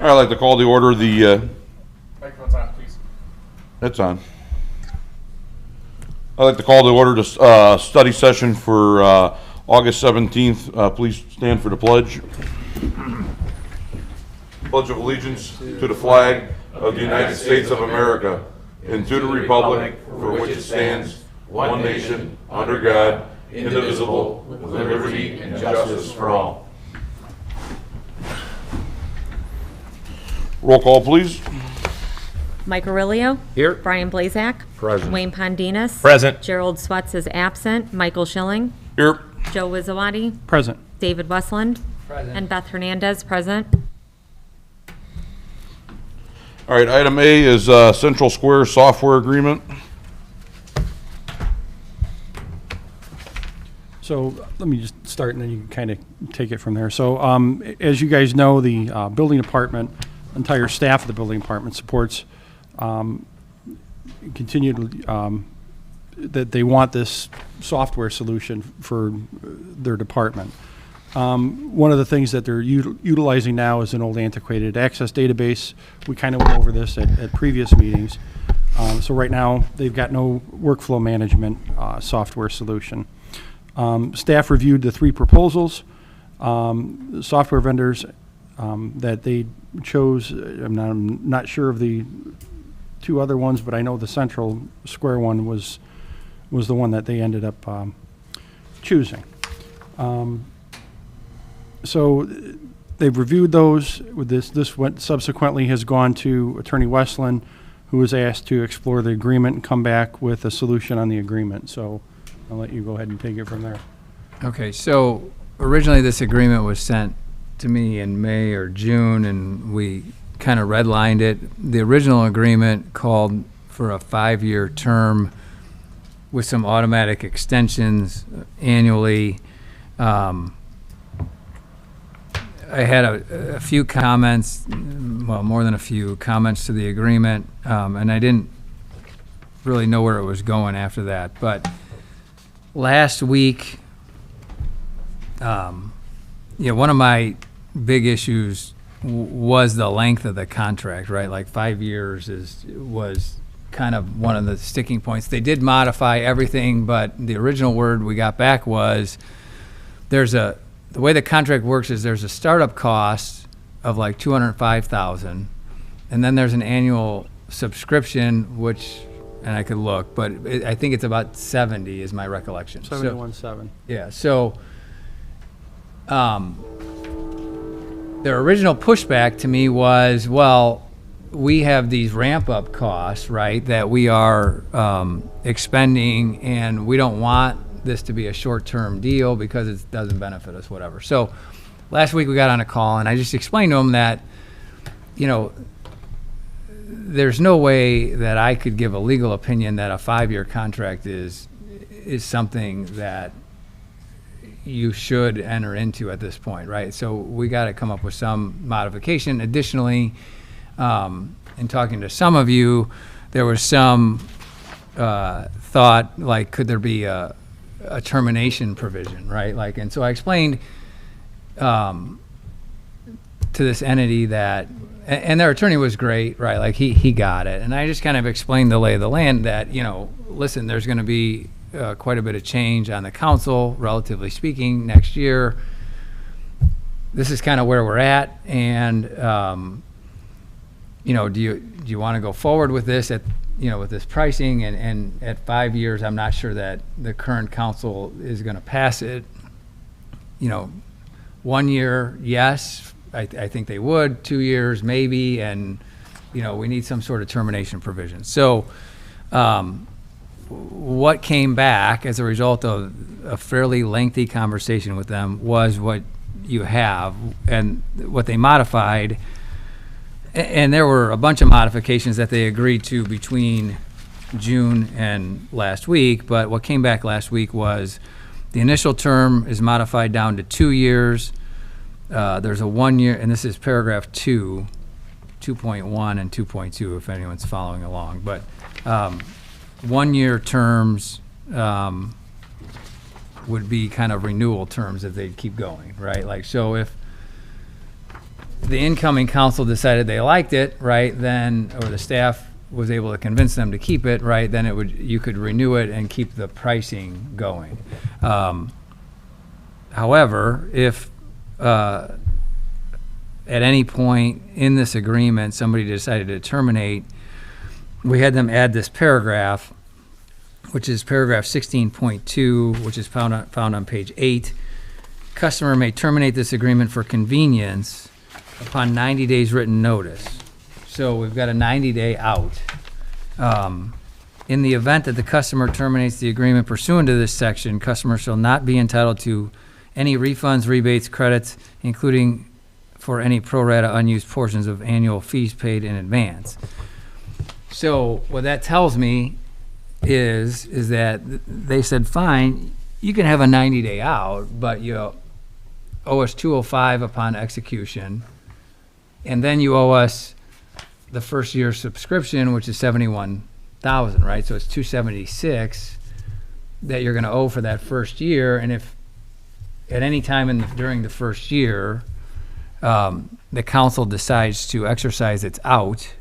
I'd like to call the order the, Microphone's on, please. that's on. I'd like to call the order to study session for August 17th. Please stand for the pledge. Pledge of allegiance to the flag of the United States of America and to the republic for which it stands, one nation, under God, indivisible, with liberty and justice for all. Roll call, please. Mike Aurelio. Here. Brian Blazak. Present. Wayne Pondinas. Present. Gerald Swatz is absent. Michael Schilling. Here. Joe Wizawati. Present. David Westland. Present. And Beth Hernandez, present. All right, item A is Central Square software agreement. So let me just start, and then you can kind of take it from there. So as you guys know, the building department, entire staff of the building department supports continued that they want this software solution for their department. One of the things that they're utilizing now is an old antiquated Access database. We kind of went over this at previous meetings. So right now, they've got no workflow management software solution. Staff reviewed the 3 proposals. Software vendors that they chose, I'm not sure of the 2 other ones, but I know the Central Square one was the one that they ended up choosing. So they've reviewed those. With this went subsequently has gone to Attorney Westland, who was asked to explore the agreement and come back with a solution on the agreement. So I'll let you go ahead and take it from there. Okay, so originally this agreement was sent to me in May or June, and we kind of redlined it. The original agreement called for a 5-year term with some automatic extensions annually. I had a few comments, well, more than a few comments to the agreement, and I didn't really know where it was going after that. But last week, one of my big issues was the length of the contract, right? Like 5 years was kind of one of the sticking points. They did modify everything, but the original word we got back was the way the contract works is there's a startup cost of like $205,000, and then there's an annual subscription, which, and I could look, but I think it's about 70 is my recollection. 71.7. Yeah, so their original pushback to me was, well, we have these ramp-up costs, right, that we are expending, and we don't want this to be a short-term deal because it doesn't benefit us, whatever. So last week we got on a call, and I just explained to them that, there's no way that I could give a legal opinion that a 5-year contract is something that you should enter into at this point, right? So we got to come up with some modification. Additionally, in talking to some of you, there was some thought, like, could there be a termination provision, right? Like, and so I explained to this entity that, and their attorney was great, right? Like he got it. And I just kind of explained the lay of the land that, listen, there's going to be quite a bit of change on the council, relatively speaking, next year. This is kind of where we're at. And, do you want to go forward with this with this pricing, and at 5 years, I'm not sure that the current council is going to pass it. 1 year, yes, I think they would. 2 years, maybe, and we need some sort of termination provision. So, what came back as a result of a fairly lengthy conversation with them was what you have, and what they modified. And there were a bunch of modifications that they agreed to between June and last week, but what came back last week was the initial term is modified down to 2 years. There's a 1 year, and this is paragraph 2, 2.1 and 2.2 if anyone's following along, but 1 year terms would be kind of renewal terms if they'd keep going, right? Like, so if the incoming council decided they liked it, right, then, or the staff was able to convince them to keep it, right, then you could renew it and keep the pricing going. However, if at any point in this agreement, somebody decided to terminate, we had them add this paragraph, which is paragraph 16.2, which is found on page 8. Customer may terminate this agreement for convenience upon 90 days written notice. So we've got a 90-day out. In the event that the customer terminates the agreement pursuant to this section, customer shall not be entitled to any refunds, rebates, credits, including for any pro rata unused portions of annual fees paid in advance. So what that tells me is that they said, fine, you can have a 90-day out, but you owe us $205 upon execution, and then you owe us the first year's subscription, which is $71,000, right? So it's $276 that you're going to owe for that first year, and if at any time during the first year the council decides to exercise its out,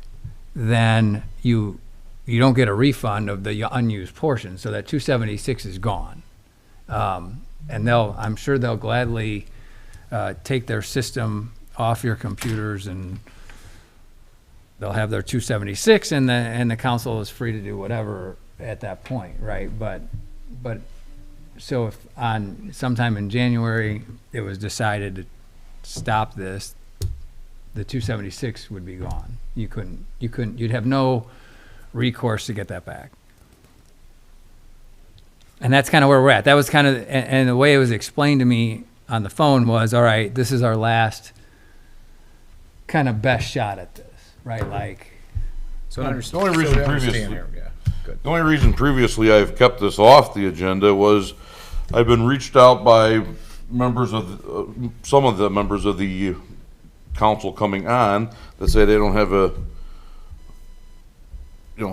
then you don't get a refund of the unused portion, so that $276 is gone. And I'm sure they'll gladly take their system off your computers, and they'll have their $276, and the council is free to do whatever at that point, right? But so if on sometime in January it was decided to stop this, the $276 would be gone. You'd have no recourse to get that back. And that's kind of where we're at. That was kind of, and the way it was explained to me on the phone was, all right, this is our last kind of best shot at this, right? Like, The only reason previously I've kept this off the agenda was I've been reached out by members of, some of the members of the council coming on that say they don't have a,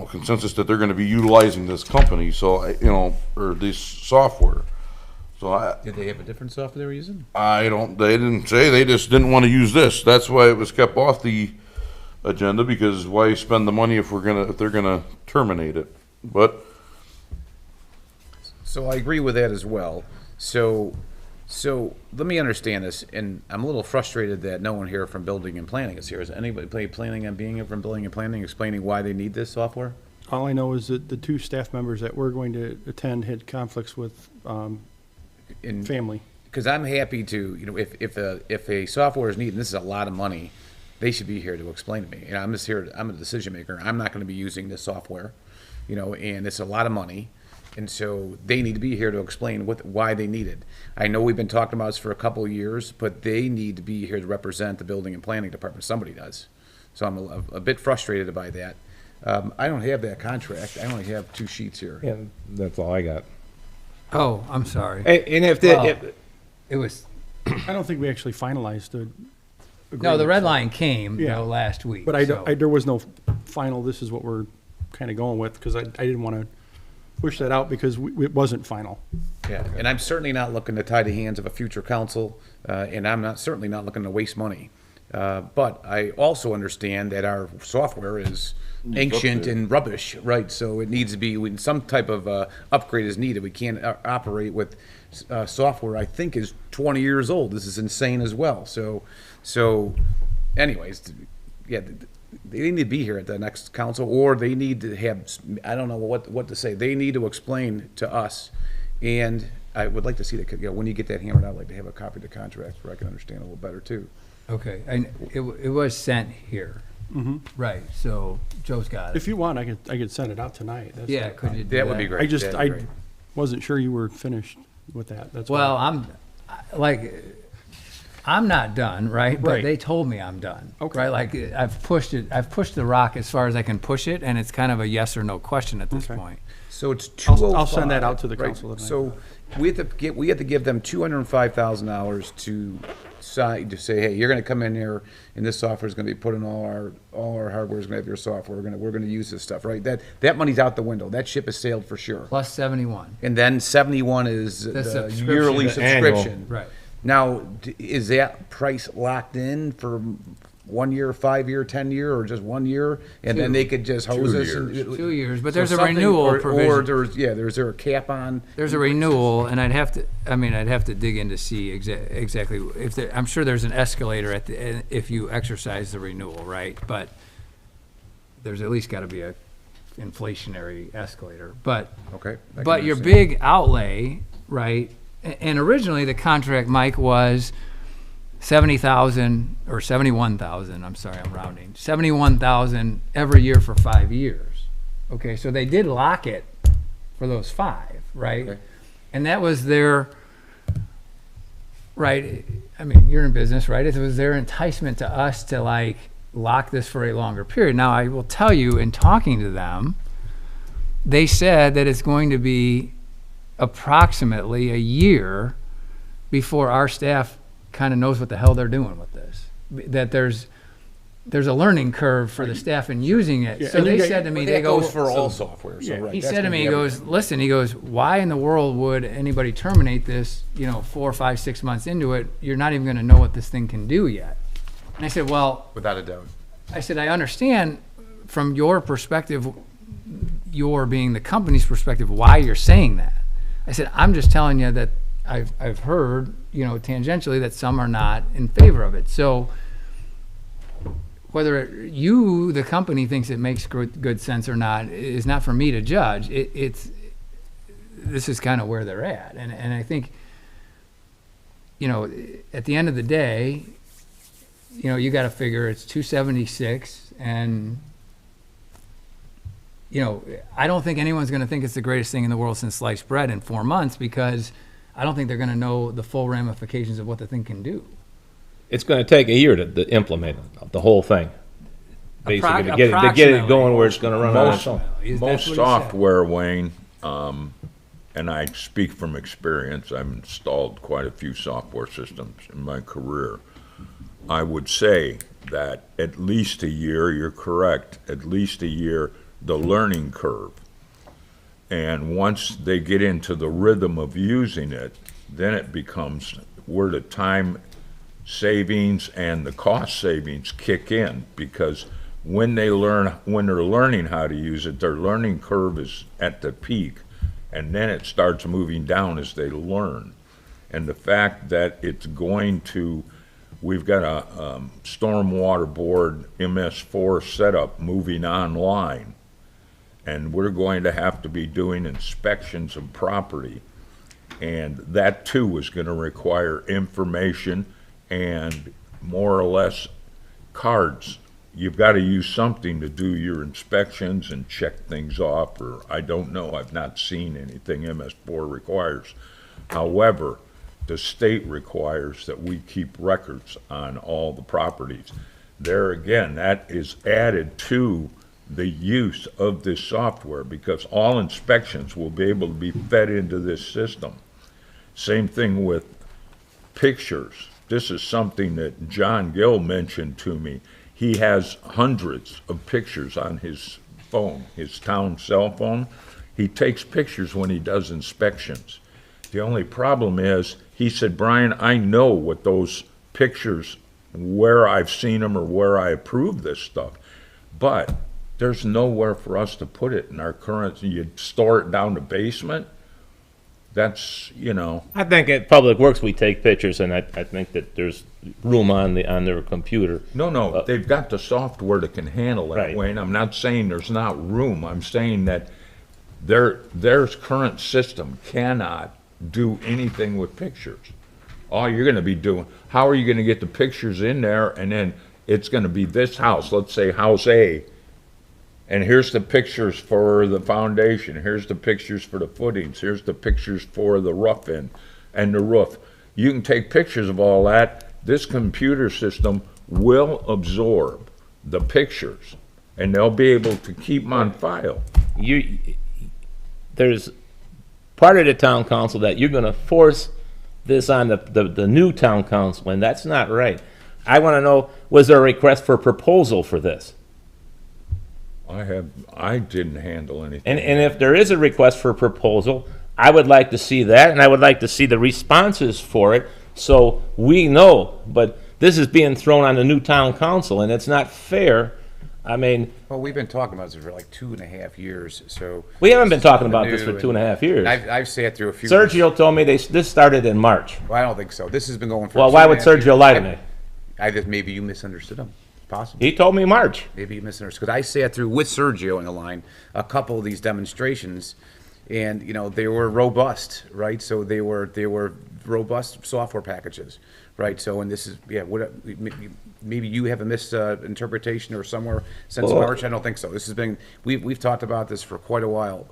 consensus that they're gonna be utilizing this company, so, or this software. So Did they have a different software they were using? they didn't say, they just didn't wanna use this. That's why it was kept off the agenda, because why spend the money if they're gonna terminate it? But So I agree with that as well. So let me understand this, and I'm a little frustrated that no one here from Building and Planning is here. Is anybody planning on being here from Building and Planning, explaining why they need this software? All I know is that the two staff members that were going to attend had conflicts with family. Because I'm happy to, if a software is needed, and this is a lot of money, they should be here to explain to me. And I'm just here, I'm a decision maker. I'm not going to be using this software, and it's a lot of money. And so they need to be here to explain why they need it. I know we've been talking about this for a couple of years, but they need to be here to represent the Building and Planning Department. Somebody does. So I'm a bit frustrated by that. I don't have that contract. I only have 2 sheets here. Yeah, that's all I got. oh, I'm sorry. And if Well, it was, I don't think we actually finalized the no, the agreement, red so- line came, Yeah. last week. But so- there was no final, this is what we're kind of going with, because I didn't want to push that out because it wasn't final. Yeah, and I'm certainly not looking to tie the hands of a future council, and I'm certainly not looking to waste money. But I also understand that our software is ancient and rubbish, right? So it needs to be, when some type of upgrade is needed. We can't operate with software I think is 20 years old. This is insane as well. So anyways, yeah, they need to be here at the next council, or they need to have, I don't know what to say. They need to explain to us, and I would like to see that, when you get that hammered out, I'd like to have a copy of the contract where I can understand a little better too. Okay, and it was sent here. Right, so Joe's got it. If you want, I could send it out tonight. That's Yeah, not a could you problem. do That would be great. That'd be great. Wasn't sure you were finished with that. That's why. Well, I'm not done, right? But Right. they told me I'm done. Okay. Right, like I've pushed the rock as far as I can push it, and it's kind of a yes or no question at this Okay. point. So it's I'll 205. send that out to the right? council tonight. So we have to give them $205,000 to sign, to say, hey, you're gonna come in here and this software is gonna be put in all our hardware is gonna have your software. We're gonna use this stuff, right? That money's out the window. That ship has sailed for sure. Plus 71. And then 71 is The the subscription. yearly The annual. subscription. Right. Now, is that price locked in for 1 year, 5 year, 10 year, or just 1 year? And then they could just hose us? 2 years, but So there's a something- renewal or provision. there's there a cap on? There's a renewal, and I'd have to dig in to see exactly if there, I'm sure there's an escalator at the, if you exercise the renewal, right? But there's at least got to be a inflationary escalator. But Okay. I can but your understand. big outlay, right? And originally the contract, Mike, was 70,000 or 71,000. I'm sorry, I'm rounding. 71,000 every year for 5 years. Okay, so they did lock it for those 5, right? Okay. And that was their right. I mean, you're in business, right? It was their enticement to us to like lock this for a longer period. Now, I will tell you, in talking to them, they said that it's going to be approximately a year before our staff kind of knows what the hell they're doing with this. That there's a learning curve for the staff in using it. So and you they get- said to me, That they go, goes for all software, so right. he that's said to gonna me, be he goes, everything. listen, he goes, why in the world would anybody terminate this, 4, 5, 6 months into it? You're not even going to know what this thing can do yet. And I said, well, Without a doubt. I said, I understand from your perspective, your being the company's perspective, why you're saying that. I said, I'm just telling you that I've heard, tangentially that some are not in favor of it. So whether you, the company, thinks it makes good sense or not is not for me to judge. This is kind of where they're at. And I think, at the end of the day, you got to figure it's 276 and I don't think anyone's going to think it's the greatest thing in the world since sliced bread in 4 months, because I don't think they're going to know the full ramifications of what the thing can do. It's going to take a year to implement the whole thing. Basically, to get it Approximately. going where it's going to run on its own. That's what Most he said. software, Wayne, and I speak from experience, I've installed quite a few software systems in my career. I would say that at least a year, you're correct, at least a year, the learning curve. And once they get into the rhythm of using it, then it becomes where the time savings and the cost savings kick in, because when they're learning how to use it, their learning curve is at the peak, and then it starts moving down as they learn. And the fact that we've got a stormwater board MS4 setup moving online, and we're going to have to be doing inspections of property, and that too is going to require information and more or less cards. You've got to use something to do your inspections and check things off, or I don't know, I've not seen anything MS4 requires. However, the state requires that we keep records on all the properties. There again, that is added to the use of this software, because all inspections will be able to be fed into this system. Same thing with pictures. This is something that John Gill mentioned to me. He has hundreds of pictures on his phone, his town cell phone. He takes pictures when he does inspections. The only problem is, he said, Brian, I know what those pictures, where I've seen them or where I approve this stuff, but there's nowhere for us to put it in our current, you store it down the basement. That's, I think at Public Works, we take pictures, and I think that there's room on their computer. no, they've got the software that can handle that, Right. Wayne. I'm not saying there's not room. I'm saying that their current system cannot do anything with pictures. All you're gonna be doing, how are you gonna get the pictures in there, and then it's gonna be this house, let's say house A, and here's the pictures for the foundation, here's the pictures for the footings, here's the pictures for the rough end and the roof. You can take pictures of all that. This computer system will absorb the pictures, and they'll be able to keep them on file. There's part of the town council that you're going to force this on the new town council, and that's not right. I want to know, was there a request for proposal for this? I didn't handle anything. And if there is a request for proposal, I would like to see that, and I would like to see the responses for it So we know, but this is being thrown on the new town council, and it's not fair. I mean, Well, we've been talking about this for like 2.5 years, so. we haven't been talking about New this for and 2.5 years. I've sat through a few. Sergio told me this started in March. Well, I don't think so. This has been going for. Well, why would 2.5 Sergio years. lie to me? I just, maybe you misunderstood him, possibly. He told me March. Maybe you misunderstood, because I sat through with Sergio in the line, a couple of these demonstrations, and, you know, they were robust, right? So they were robust software packages, right? So, and this is, yeah, maybe you have a misinterpretation or somewhere since Well- March, I don't think so. This has been, we've talked about this for quite a while.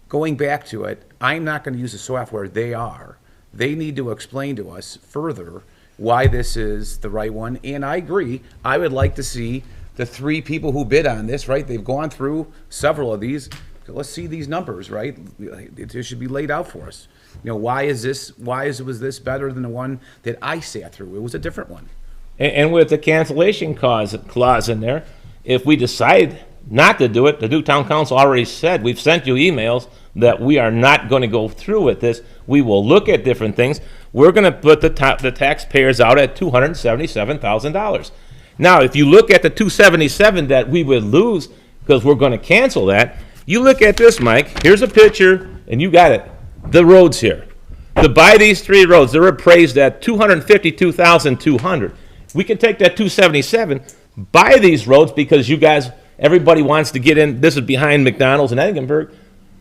Going back to it, I'm not gonna use the software, they are. They need to explain to us further why this is the right one, and I agree, I would like to see the 3 people who bid on this, right? They've gone through several of these. Let's see these numbers, right? It should be laid out for us. You know, was this better than the one that I sat through? It was a different one. And with the cancellation clause in there, if we decide not to do it, the new town council already said, we've sent you emails that we are not going to go through with this. We will look at different things. We're going to put the taxpayers out at $277,000. Now, if you look at the 277 that we would lose because we're going to cancel that, you look at this, Mike. Here's a picture, and you got it. The roads here. To buy these 3 roads, they're appraised at $252,200. We can take that 277, buy these roads because you guys, everybody wants to get in. This is behind McDonald's and Eggenberg.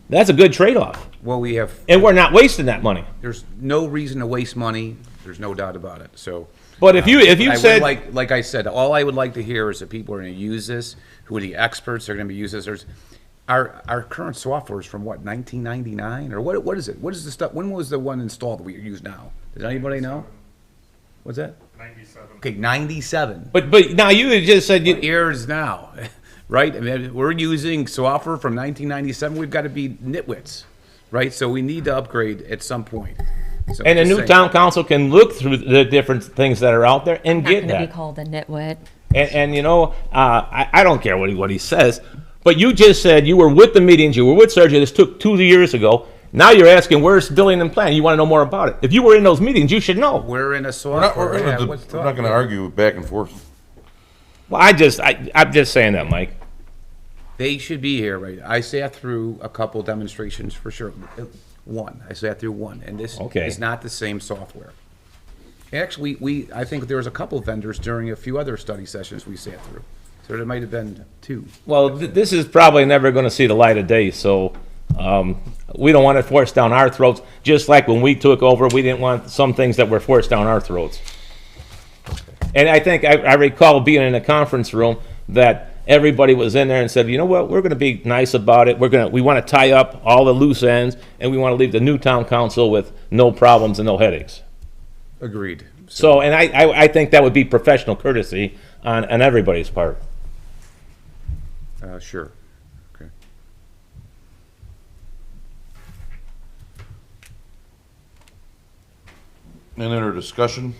That's a good trade-off, Well, we have, and we're not wasting that money. there's no reason to waste money, there's no doubt about it, so. But if you I would said, like I said, all I would like to hear is that people are gonna use this, who are the experts, are gonna be using this. Our current software is from what, 1999, or what is it? What is the stuff, when was the one installed that we use now? Does anybody know? What's that? 97. Okay, 97. but now you just said What you, year is now, right? I mean, we're using software from 1997, we've gotta be nitwits, right? So we need to upgrade at some point. So and the just new saying. town council can look through the different things that are out there and Not get going to be that. called a nitwit. And you know, I don't care what he says, but you just said you were with the meetings, you were with Sergio. This took 2 years ago. Now you're asking where's billing and plan. You want to know more about it. If you were in those meetings, you should know. We're in a We're not, software. yeah, we're what's not gonna argue back and forth. Well, I'm just saying that, Mike. They should be here, right? I sat through a couple demonstrations for sure. I sat through one, and this Okay. is not the same software. Actually, I think there was a couple vendors during a few other study sessions we sat through. So there might have been 2. Well, this is probably never going to see the light of day, so we don't want it forced down our throats. Just like when we took over, we didn't want some things that were forced down our throats. And I think I recall being in a conference room that everybody was in there and said, you know what, we're going to be nice about it. We want to tie up all the loose ends, and we want to leave the new town council with no problems and no headaches. Agreed. So, and I think that would be professional courtesy on everybody's part. Sure. Okay. Any other discussion?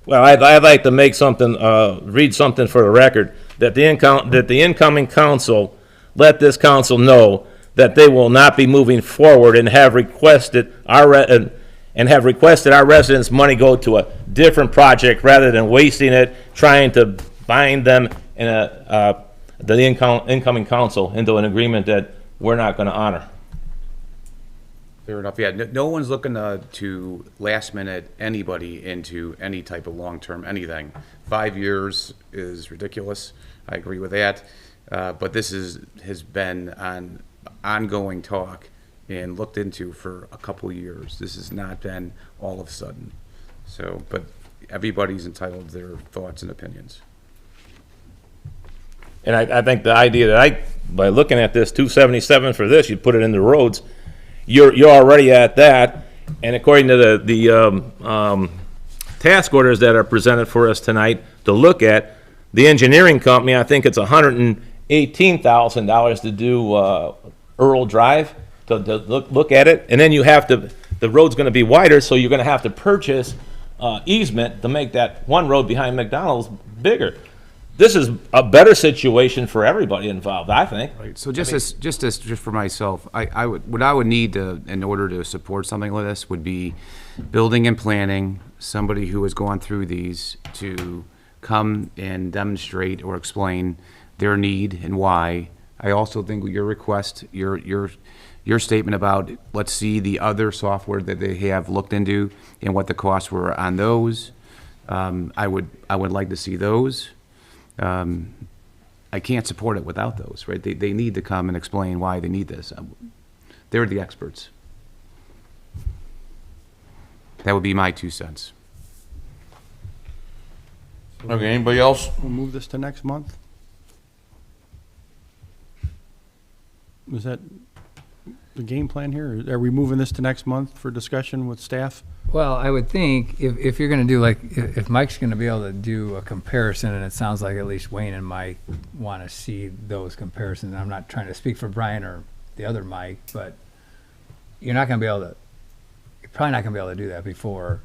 Well, I'd like to make something, read something for the record, that the incoming council let this council know that they will not be moving forward and have requested our residents' money go to a different project rather than wasting it trying to bind them in the incoming council into an agreement that we're not going to honor. Fair enough. Yeah, no one's looking to last minute anybody into any type of long-term anything. 5 years is ridiculous. I agree with that. But this has been on ongoing talk and looked into for a couple of years. This has not been all of a sudden. So, but everybody's entitled to their thoughts and opinions. And I think the idea that by looking at this 277 for this, you put it in the roads, you're already at that, and according to the task orders that are presented for us tonight to look at, the engineering company, I think it's $118,000 to do Earl Drive, to look at it, and then you have to, the road's gonna be wider, so you're gonna have to purchase easement to make that one road behind McDonald's bigger. This is a better situation for everybody involved, I think. So just for myself, what I would need to, in order to support something like this would be building and planning, somebody who has gone through these to come and demonstrate or explain their need and why. I also think your request, your statement about, let's see the other software that they have looked into and what the costs were on those. I would like to see those. I can't support it without those, right? They need to come and explain why they need this. They're the experts. That would be my 2 cents. Okay, anybody else? We'll move this to next month? Was that the game plan here? Are we moving this to next month for discussion with staff? Well, I would think if you're going to do like, if Mike's going to be able to do a comparison, and it sounds like at least Wayne and Mike want to see those comparisons. I'm not trying to speak for Brian or the other Mike, but you're not going to be able to, you're probably not going to be able to do that before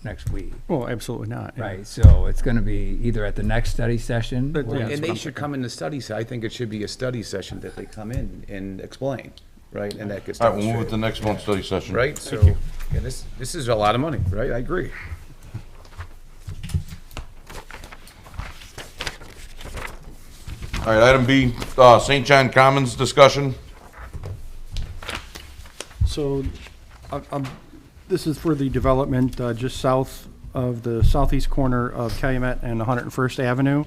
next week. Well, absolutely not. yeah. Right, so it's going to be either at the next study session. But, or- yeah, And they should come in the study, I think it should be a study session that they come in and explain, right? And that gets All right, we'll move it to demonstrated, next month's study session. right? So, yeah, this is a lot of money, right? I agree. All right, item B, St. John Commons discussion. So, this is for the development just south of the southeast corner of Calumet and 101st Avenue.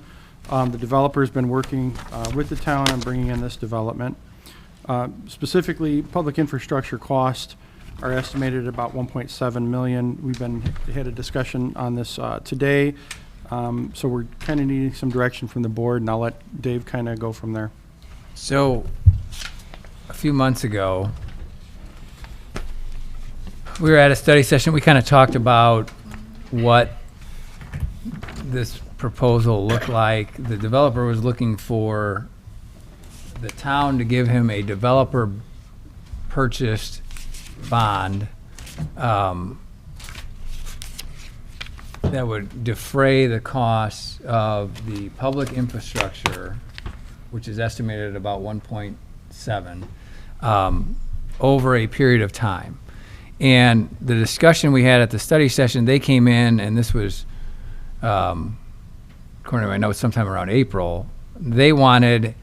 The developer's been working with the town on bringing in this development. Specifically, public infrastructure costs are estimated at about 1.7 million. We've had a discussion on this today, so we're kind of needing some direction from the board, and I'll let Dave kind of go from there. So, a few months ago, we were at a study session. We kind of talked about what this proposal looked like. The developer was looking for the town to give him a developer purchased bond that would defray the costs of the public infrastructure, which is estimated at about 1.7, over a period of time. And the discussion we had at the study session, they came in, and this was, according to my notes, sometime around April. They wanted,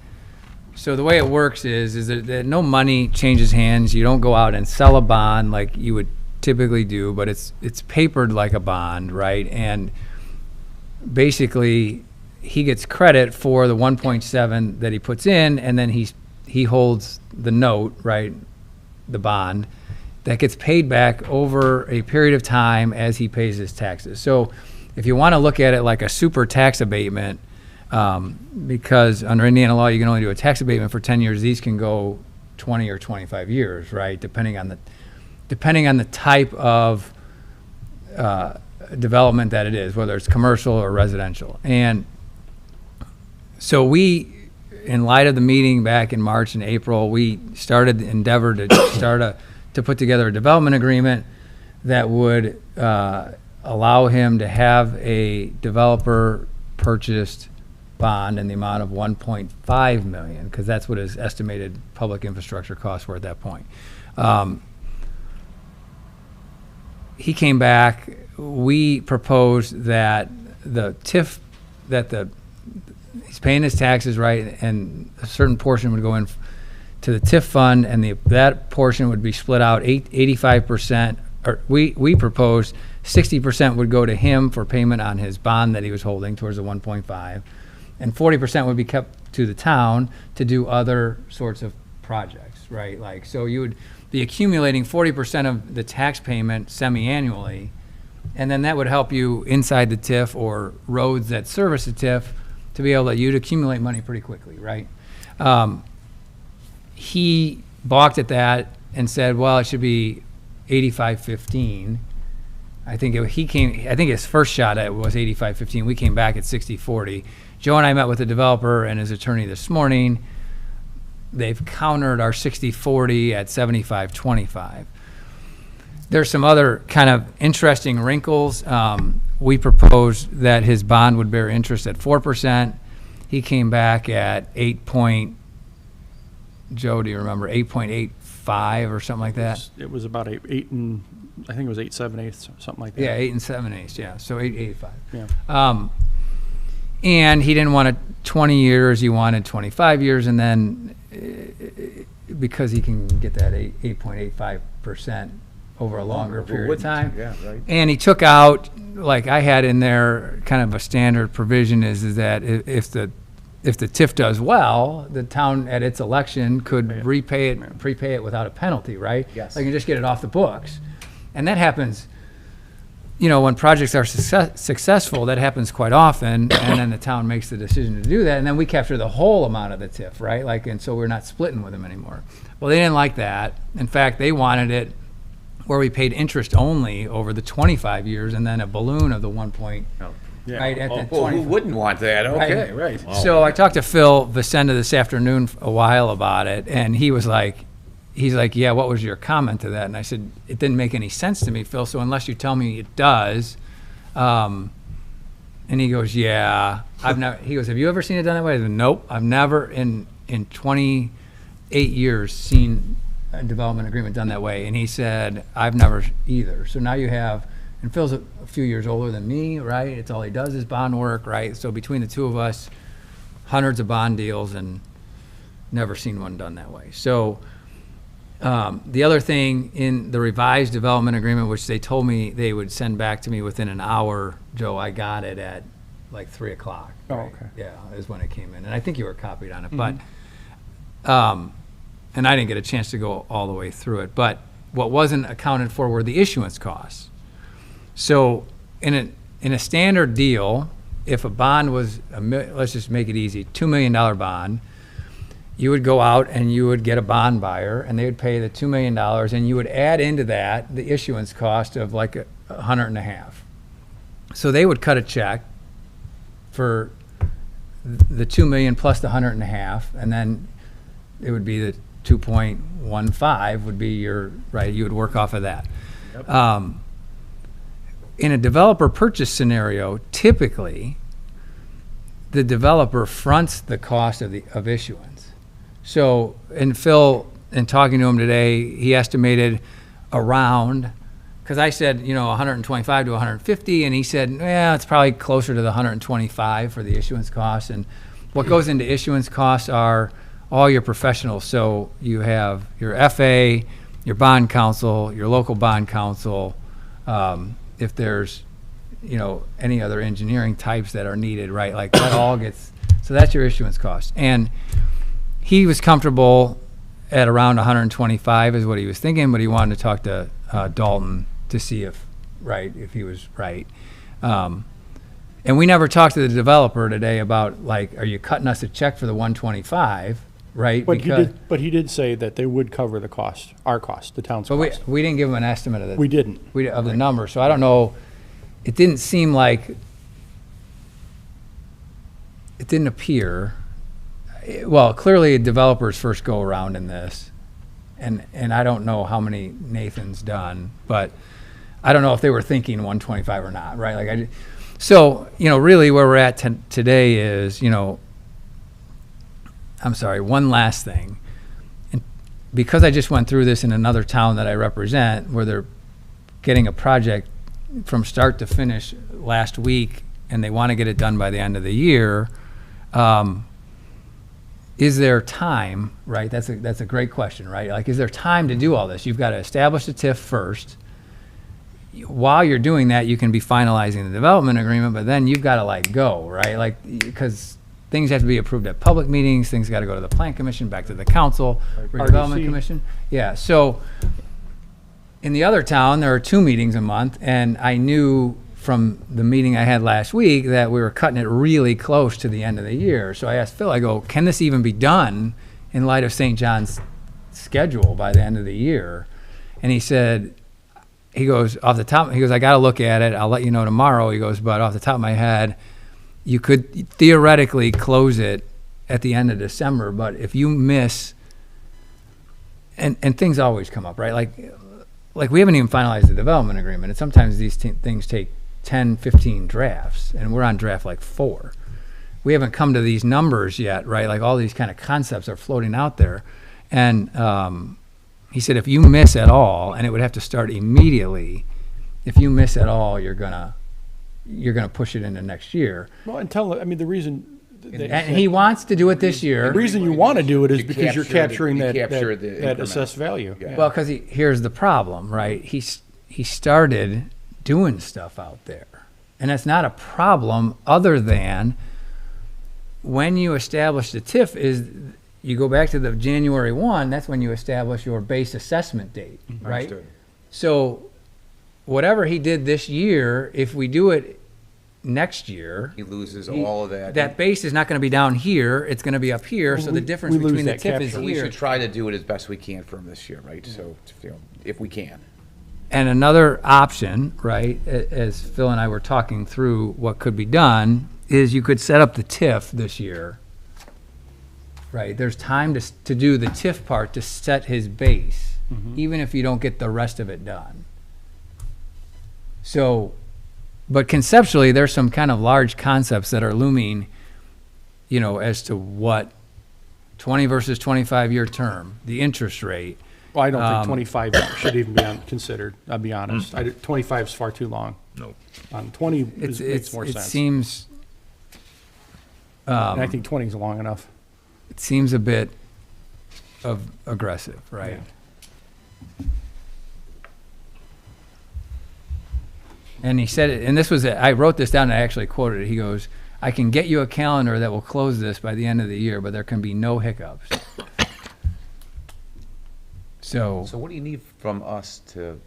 so the way it works is that no money changes hands. You don't go out and sell a bond like you would typically do, but it's papered like a bond, right? And basically, he gets credit for the 1.7 that he puts in, and then he holds the note, right, the bond, that gets paid back over a period of time as he pays his taxes. So if you want to look at it like a super tax abatement, because under Indiana law, you can only do a tax abatement for 10 years, these can go 20 or 25 years, right, depending on the type of development that it is, whether it's commercial or residential. And so we, in light of the meeting back in March and April, we started the endeavor to to put together a development agreement that would allow him to have a developer purchased bond in the amount of 1.5 million, because that's what his estimated public infrastructure costs were at that point. He came back, we proposed that the TIF, he's paying his taxes, right, and a certain portion would go in to the TIF fund, and that portion would be split out 85%, or we proposed 60% would go to him for payment on his bond that he was holding towards the 1.5, and 40% would be kept to the town to do other sorts of projects, right? Like, so you would be accumulating 40% of the tax payment semi-annually, and then that would help you inside the TIF or roads that service the TIF to be able to, you'd accumulate money pretty quickly, right? He balked at that and said, well, it should be 85-15. I think his first shot at it was 85-15. We came back at 60-40. Joe and I met with the developer and his attorney this morning. They've countered our 60-40 at 75-25. There's some other kind of interesting wrinkles. We proposed that his bond would bear interest at 4%. He came back at 8.8 Joe, do you remember, 8.85 or something like that? It was about eight and, I think it was 8.78, something like that. Yeah, 8 7/8, yeah, so 8.85. Yeah. And he didn't want it 20 years, he wanted 25 years, and then because he can get that 8.85% over a longer period of time. Yeah, right. And he took out, like I had in there, kind of a standard provision is that if the TIF does well, the town at its election could prepay it without a penalty, right? Yes. They can just get it off the books. And that happens, when projects are successful, that happens quite often, and then the town makes the decision to do that, and then we capture the whole amount of the TIF, right? And so we're not splitting with them anymore. Well, they didn't like that. In fact, they wanted it where we paid interest only over the 25 years, and then a balloon of the 1 point, Yeah. right, at the Well, who 20. wouldn't want that? Okay, right. So I talked to Phil Vicenda this afternoon a while about it, and he's like, yeah, what was your comment to that? And I said, it didn't make any sense to me, Phil, so unless you tell me it does. And he goes, yeah, he goes, have you ever seen it done that way? I said, nope, I've never in 28 years seen a development agreement done that way. And he said, I've never either. So now you have, and Phil's a few years older than me, right? It's all he does is bond work, right? So between the two of us, hundreds of bond deals and never seen one done that way. So the other thing in the revised development agreement, which they told me they would send back to me within an hour, Joe, I got it at like 3 o'clock. Oh, right? okay. Yeah, is when it came in. And I think you were copied on it. But, and I didn't get a chance to go all the way through it. But what wasn't accounted for were the issuance costs. So in a standard deal, if a bond was, let's just make it easy, $2 million bond, you would go out and you would get a bond buyer, and they would pay the $2 million, and you would add into that the issuance cost of like $150,000. So they would cut a check for the $2 million plus the $150,000, and then it would be the 2.15 would be your, right, you would work off of that. Yep. In a developer purchase scenario, typically, the developer fronts the cost of issuance. So, and Phil, in talking to him today, he estimated around, because I said, 125 to 150, and he said, yeah, it's probably closer to the 125 for the issuance costs. And what goes into issuance costs are all your professionals. So you have your FA, your bond counsel, your local bond counsel, if there's, any other engineering types that are needed, right? Like that all gets, so that's your issuance cost. And he was comfortable at around 125 is what he was thinking, but he wanted to talk to Dalton to see if he was right. And we never talked to the developer today about are you cutting us a check for the 125, right? But he did say that they would cover the cost, our cost, the town's But cost. we didn't give him an estimate of We didn't. of the number, so I don't know. It didn't seem like, it didn't appear, well, clearly developers first go around in this, and I don't know how many Nathan's done, but I don't know if they were thinking 125 or not, right? So, really where we're at today is, I'm sorry, one last thing. And because I just went through this in another town that I represent, where they're getting a project from start to finish last week, and they want to get it done by the end of the year, is there time, right? That's a great question, right? Is there time to do all this? You've got to establish the TIF first. While you're doing that, you can be finalizing the development agreement, but then you've got to go, right? Because things have to be approved at public meetings, things got to go to the plan commission, back to the council, redevelopment commission. Yeah, so in the other town, there are 2 meetings a month, and I knew from the meeting I had last week that we were cutting it really close to the end of the year. So I asked Phil, I go, can this even be done in light of St. John's schedule by the end of the year? And he said, he goes, I got to look at it. I'll let you know tomorrow. He goes, but off the top of my head, you could theoretically close it at the end of December, but if you miss, and things always come up, right? Like we haven't even finalized the development agreement, and sometimes these things take 10, 15 drafts, and we're on draft 4. We haven't come to these numbers yet, right? All these kind of concepts are floating out there. And he said, if you miss at all, and it would have to start immediately, if you miss at all, you're gonna push it into next year. Well, the reason. And he wants to do it this year. The reason you want to do it is You because you're capture the- capturing you that capture the increment. assessed value. Yeah. Well, because here's the problem, right? He started doing stuff out there. And that's not a problem other than when you establish the TIF is you go back to the January 1, that's when you establish your base assessment date, right? Understood. So whatever he did this year, if we do it next year, He loses all of that. that base is not going to be down here, it's going to be up here, so the difference we lose between the that TIF is capture. We here. should try to do it as best we can for him this year, right? So, if we can. And another option, right, as Phil and I were talking through what could be done, is you could set up the TIF this year. Right, there's time to do the TIF part to set his base, even if you don't get the rest of it done. So, but conceptually, there's some kind of large concepts that are looming, as to what 20 versus 25-year term, the interest rate. Well, I don't think 25 should even be considered, I'll be honest. 25 is far too long. No. 20 makes more It sense. seems, And I think 20 is long enough. it seems a bit of aggressive, right? And he said it, and this was it. I wrote this down and I actually quoted it. He goes, I can get you a calendar that will close this by the end of the year, but there can be no hiccups. So, So what do you need from us to,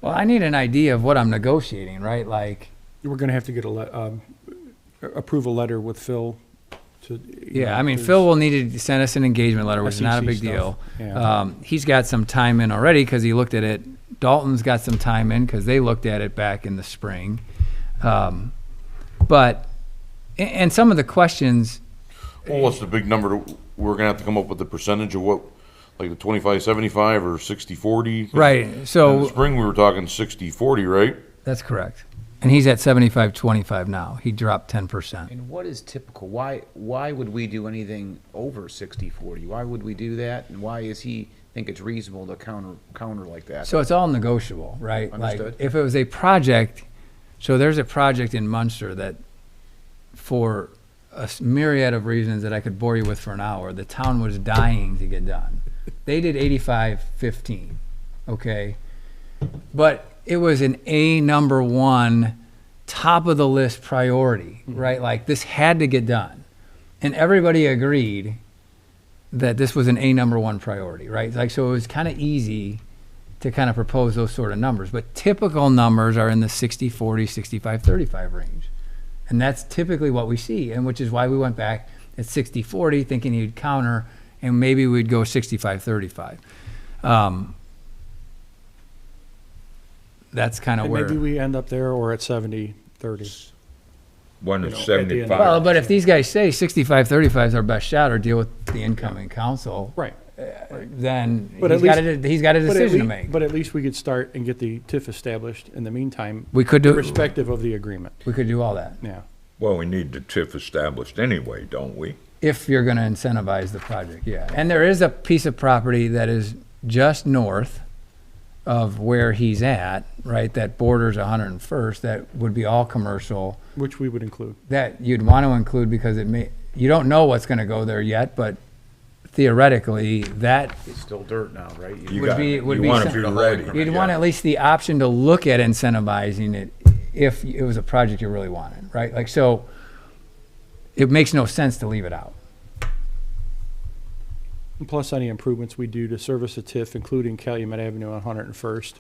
well, I need an idea of what I'm negotiating, right? Like, We're going to have to get approve a letter with Phil to. yeah, I mean, Phil will need to send us an engagement letter, which is not a SEC big stuff, deal. yeah. He's got some time in already because he looked at it. Dalton's got some time in because they looked at it back in the spring. But, and some of the questions, Well, what's the big number? We're gonna have to come up with the percentage of what, like the 25-75 or 60-40? right, In the so spring, we were talking 60-40, right? that's correct. And he's at 75-25 now. He dropped 10%. and what is typical? Why would we do anything over 60-40? Why would we do that? And why is he think it's reasonable to counter like that? So it's all negotiable, right? Understood. Like, if it was a project, so there's a project in Munster that, for a myriad of reasons that I could bore you with for an hour, the town was dying to get done. They did 85-15, okay? But it was an number one, top of the list priority, right? Like, this had to get done. And everybody agreed that this was an number one priority, right? Like, so it was kind of easy to kind of propose those sort of numbers. But typical numbers are in the 60-40, 65-35 range. And that's typically what we see, and which is why we went back at 60-40, thinking he'd counter, and maybe we'd go 65-35. That's kind of And where. maybe we end up there or at 70-30. One You is know, at the end. 75. Well, but if these guys say 65-35 is our best shot, or deal with the incoming council, Right. then But at he's got a But at decision to lea- make. But at least we could start and get the TIF established in the meantime, We could do irrespective of the agreement. we could do all that Yeah. Well, we need the TIF established anyway, don't we? if you're going to incentivize the project. Yeah, and there is a piece of property that is just north of where he's at, right? That borders 101st. That would be all commercial. Which we would include. That you'd want to include because it may. You don't know what's going to go there yet, but theoretically, that It's still dirt now, right? You Would got be- it. would You be want some- to be ready. you'd want at least the option to look at incentivizing it if it was a project you really wanted, right? Like, so it makes no sense to leave it out. And plus any improvements we do to service a TIF, including Calumet Avenue on 101st,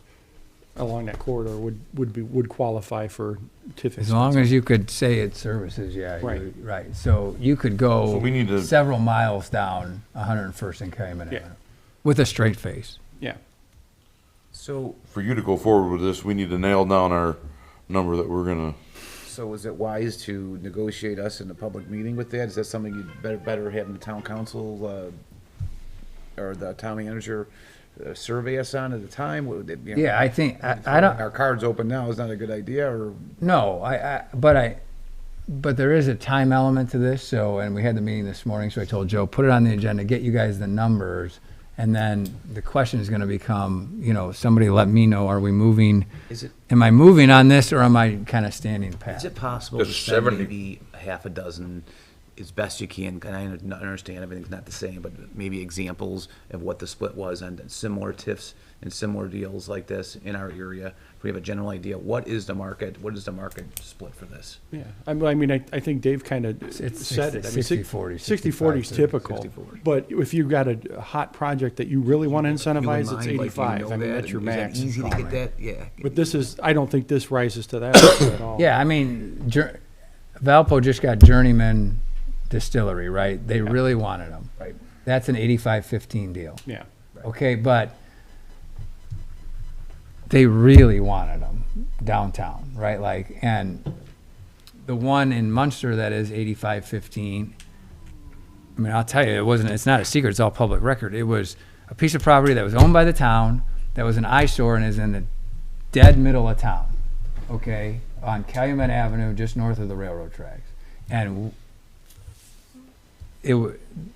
along that corridor would qualify for TIF. As long as you could say it services, yeah. Right. Right. So you could go So we need to- several miles down 101st and Calumet Yeah. Avenue with a straight face. Yeah. So, For you to go forward with this, we need to nail down our number that we're gonna, so is it wise to negotiate us in a public meeting with that? Is that something you'd better have the town council, or the town manager survey us on at the time? Would it, you know, Yeah, I think, I don't, Our cards open now is not a good idea, or? no, but there is a time element to this, so, and we had the meeting this morning, so I told Joe, put it on the agenda, get you guys the numbers, And then the question is gonna become, you know, somebody let me know, are we moving? Is it- Am I moving on this, or am I kind of standing pat? Is it possible There's to send 70 maybe a half a dozen, as best you can, and I understand everything's not the same, but maybe examples of what the split was on similar TIFs and similar deals like this in our area? If we have a general idea, what is the market split for this? Yeah, I mean, I think Dave kind of It's said it. I mean, 60-40, 60-40 is 65-30, typical. 60-40. But if you've got a hot project that you really want to incentivize, it's You in mind, like, do you 85. know I mean, that? that's your Is that max. easy to get that? Yeah. But this is, I don't think this rises to that level at all. Yeah, I mean, Valpo just got Journeyman Distillery, right? They really wanted them. Right. That's an 85-15 deal. Yeah. Okay, but they really wanted them downtown, right? Like, and the one in Munster that is 85-15, I mean, I'll tell you, it's not a secret, it's all public record. It was a piece of property that was owned by the town, that was an eyesore and is in the dead middle of town, okay? On Calumet Avenue, just north of the railroad tracks. And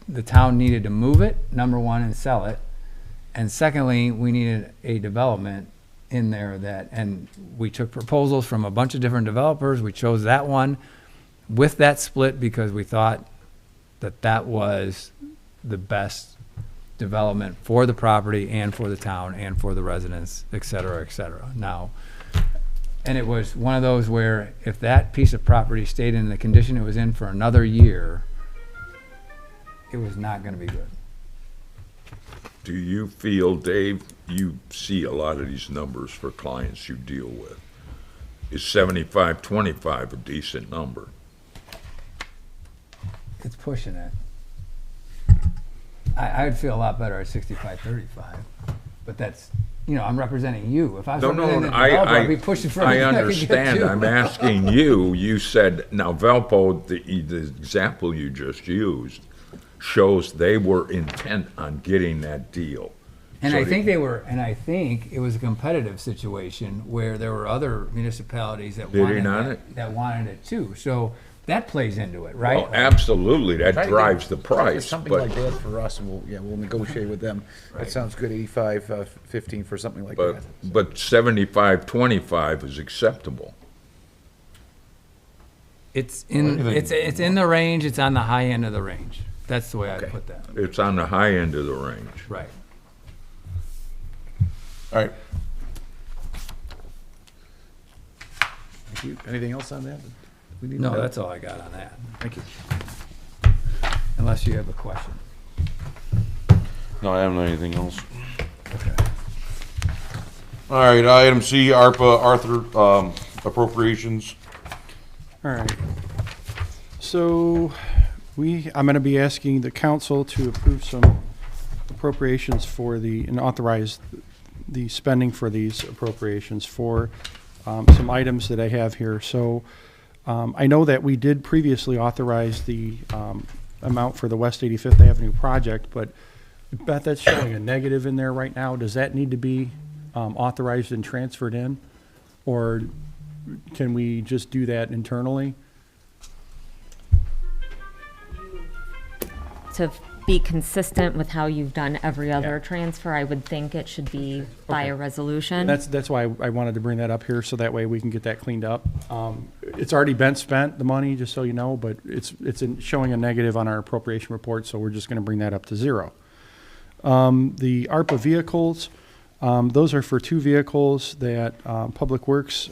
the town needed to move it, number one, and sell it. And secondly, we needed a development in there and we took proposals from a bunch of different developers. We chose that one with that split because we thought that was the best development for the property and for the town and for the residents, et cetera, et cetera. Now, and it was one of those where if that piece of property stayed in the condition it was in for another year, it was not gonna be good. Do you feel, Dave, you see a lot of these numbers for clients you deal with? Is 75-25 a decent number? It's pushing it. I'd feel a lot better at 65-35, but that's, you know, I'm representing you. If I was No, representing no, the developer, I'd be pushing for I everything I could get understand. to. I'm asking you, you said, now Valpo, the example you just used, shows they were intent on getting that deal. And So I think I think it was a competitive situation where there were other municipalities that Bidding on wanted it too. So that plays into it, right? Well, absolutely, that Try to drives the get- try to get price, Something like but, that for us, and we'll negotiate with them. That sounds good, 85-15 for something like that. but 75-25 is acceptable. It's in the range. It's on the high end of the range. That's the way I'd Okay. put that. It's on the high end of the range. Right. All right. Thank you. Anything else on that? We need to No, know? that's all I got on that. Thank you. Unless you have a question. No, I haven't anything else. Okay. All right, item C, ARPA, appropriations. All right. So I'm going to be asking the council to approve some appropriations and authorize the spending for these appropriations for some items that I have here. So I know that we did previously authorize the amount for the West 85th Avenue project, but Beth, that's showing a negative in there right now. Does that need to be authorized and transferred in? Or can we just do that internally? To be consistent with how you've done every other Yeah. transfer, I would think it should be by a resolution. That's why I wanted to bring that up here, so that way we can get that cleaned up. It's already been spent, the money, just so you know, but it's showing a negative on our appropriation report, so we're just gonna bring that up to 0. The ARPA vehicles, those are for 2 vehicles that Public Works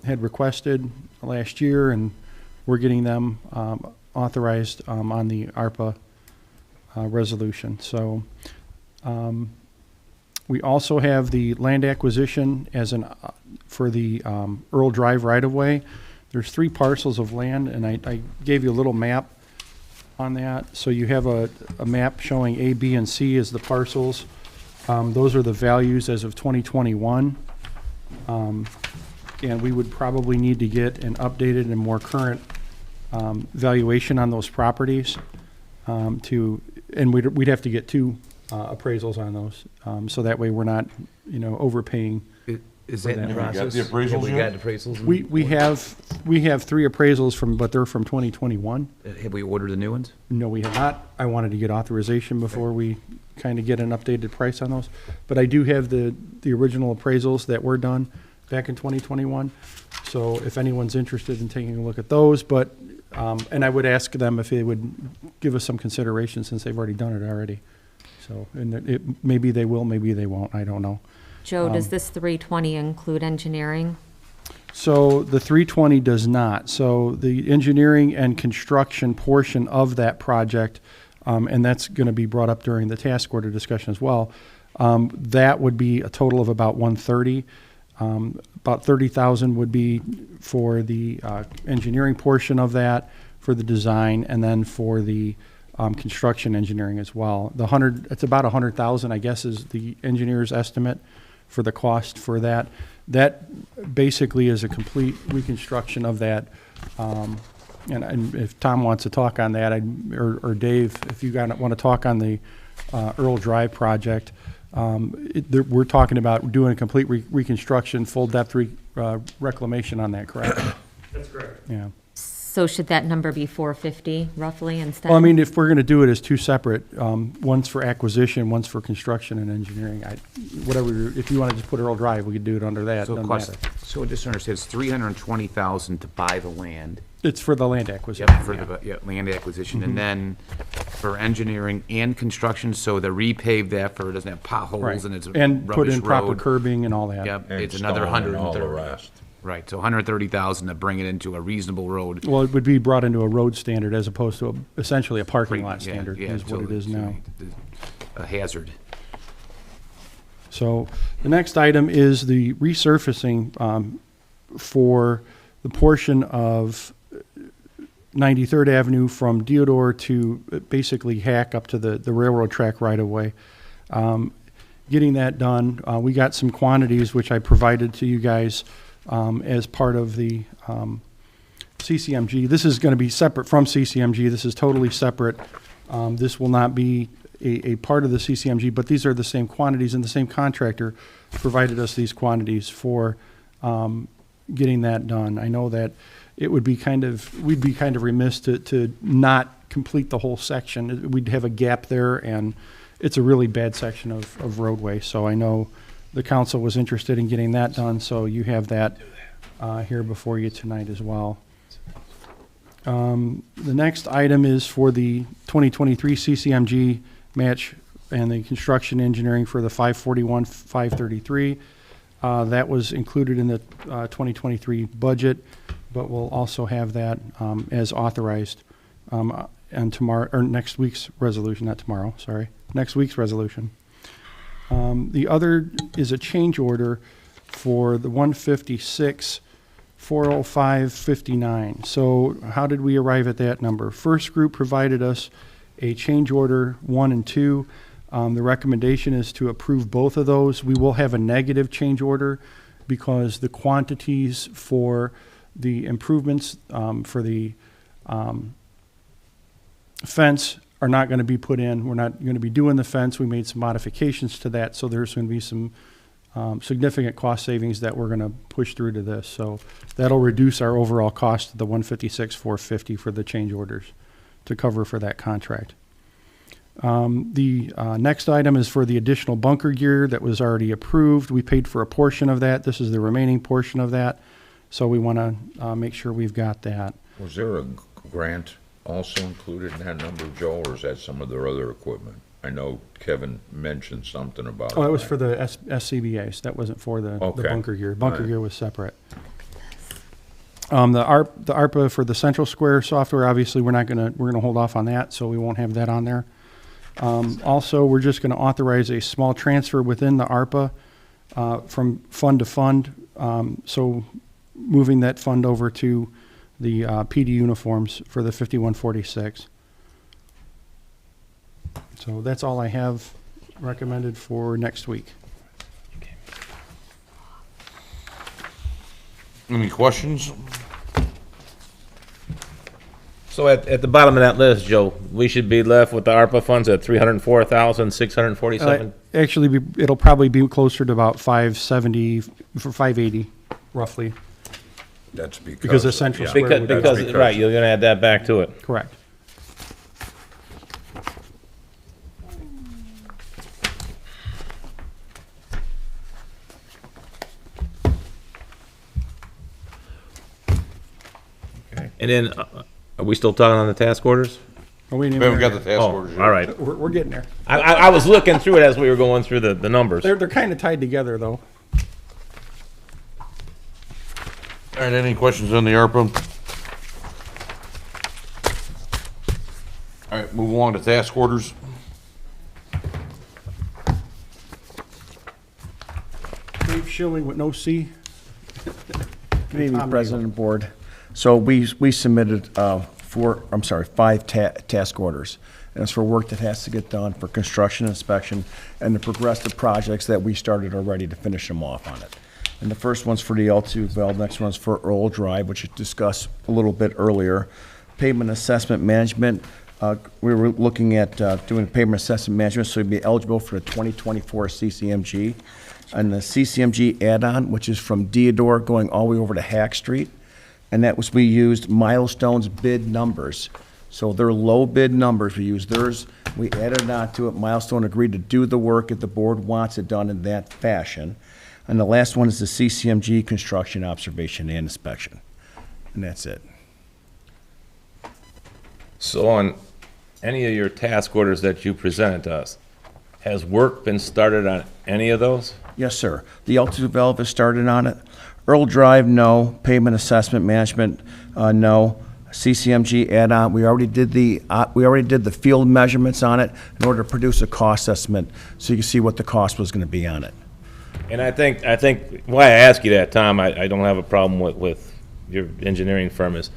had requested last year, and we're getting them authorized on the ARPA resolution. So we also have the land acquisition as for the Earl Drive right-of-way. There's 3 parcels of land, and I gave you a little map on that. So you have a map showing A, B, and C as the parcels. Those are the values as of 2021. And we would probably need to get an updated and more current valuation on those properties and we'd have to get 2 appraisals on those. So that way we're not, overpaying. Is that in the Have we got process? the appraisals Have we yet? got appraisals? We have 3 appraisals but they're from 2021. Have we ordered the new ones? No, we have not. I wanted to get authorization before we kind of get an updated price on those. But I do have the original appraisals that were done back in 2021. So if anyone's interested in taking a look at those, but, and I would ask them if they would give us some consideration since they've already done it already. So, and maybe they will, maybe they won't, I don't know. Joe, does this 320 include engineering? So the 320 does not. So the engineering and construction portion of that project, and that's going to be brought up during the task order discussion as well, that would be a total of about 130. About 30,000 would be for the engineering portion of that, for the design, and then for the construction engineering as well. It's about 100,000, I guess, is the engineer's estimate for the cost for that. That basically is a complete reconstruction of that. And if Tom wants to talk on that, or Dave, if you want to talk on the Earl Drive project, we're talking about doing a complete reconstruction, full depth reclamation on that, correct? That's correct. Yeah. So should that number be 450 roughly instead? Well, I mean, if we're going to do it as two separate, one's for acquisition, one's for construction and engineering, if you want to just put Earl Drive, we could do it under that, So doesn't cost, matter. so just understand, it's 320,000 to buy the land. It's for the land acquisition. Yep, for yeah. the, land acquisition, and then for engineering and construction, so to repave that for, it doesn't have potholes Right. and it's a And put rubbish in proper road. curbing and all that. Yep, And it's another stone and all the 130. rest. Right, so 130,000 to bring it into a reasonable road. Well, it would be brought into a road standard as opposed to essentially a parking lot Yeah, standard yeah, is what so it is now. A hazard. So the next item is the resurfacing for the portion of 93rd Avenue from Deodore to basically Hack up to the railroad track right away. Getting that done, we got some quantities which I provided to you guys as part of the CCMG. This is going to be separate from CCMG. This is totally separate. This will not be a part of the CCMG, but these are the same quantities, and the same contractor provided us these quantities for getting that done. I know that it would be we'd be kind of remiss to not complete the whole section. We'd have a gap there, and it's a really bad section of roadway. So I know the council was interested in getting that done, so you have that here before you tonight as well. The next item is for the 2023 CCMG match and the construction engineering for the 541, 533. That was included in the 2023 budget, but we'll also have that as authorized and tomorrow, or next week's resolution, not tomorrow, sorry, next week's resolution. The other is a change order for the 156, 405.59. So how did we arrive at that number? First group provided us a change order 1 and 2. The recommendation is to approve both of those. We will have a negative change order because the quantities for the improvements for the fence are not going to be put in. We're not going to be doing the fence. We made some modifications to that, so there's going to be some significant cost savings that we're going to push through to this. So that'll reduce our overall cost to the 156,450 for the change orders to cover for that contract. The next item is for the additional bunker gear that was already approved. We paid for a portion of that. This is the remaining portion of that. So we want to make sure we've got that. Was there a grant also included in that number, Joe, or is that some of their other equipment? I know Kevin mentioned something about it. Oh, it was for the SCBA's. That wasn't for the Okay. bunker gear. All Bunker right. gear was separate. The ARPA for the Central Square software, obviously, we're gonna hold off on that, so we won't have that on there. Also, we're just gonna authorize a small transfer within the ARPA from fund to fund. So moving that fund over to the PD uniforms for the 5146. So that's all I have recommended for next week. Any questions? So at the bottom of that list, Joe, we should be left with the ARPA funds at 304,647. Actually, it'll probably be closer to about 570 for 580, roughly, That's because the Central yeah. Square Because, would- That's because, right, you're gonna add that back to it. correct. And then, are we still talking on the task orders? Oh, we We didn't haven't even- got the task Oh, orders yet. all right. We're getting there. I was looking through it as we were going through the numbers. They're kind of tied together, though. All right, any questions on the ARPA? All right, move along to task orders. Dave Schilling with no C. Good evening, President and Board. So we submitted five task orders. And it's for work that has to get done for construction inspection and the progressive projects that we started already to finish them off on it. And the first one's for the L2 valve, next one's for Earl Drive, which you discussed a little bit earlier. Pavement assessment management, we were looking at doing pavement assessment management, so you'd be eligible for the 2024 CCMG. And the CCMG add-on, which is from Deodore going all the way over to Hack Street. And that was, we used Milestone's bid numbers. So they're low bid numbers, we used theirs, we added on to it. Milestone agreed to do the work if the board wants it done in that fashion. And the last one is the CCMG construction observation and inspection. And that's it. So on any of your task orders that you presented to us, has work been started on any of those? Yes, sir. The L2 valve is started on it. Earl Drive, no. Pavement assessment management, no. CCMG add-on, we already did the field measurements on it in order to produce a cost estimate, so you can see what the cost was gonna be on it. And I think why I ask you that, Tom, I don't have a problem with your engineering firm, is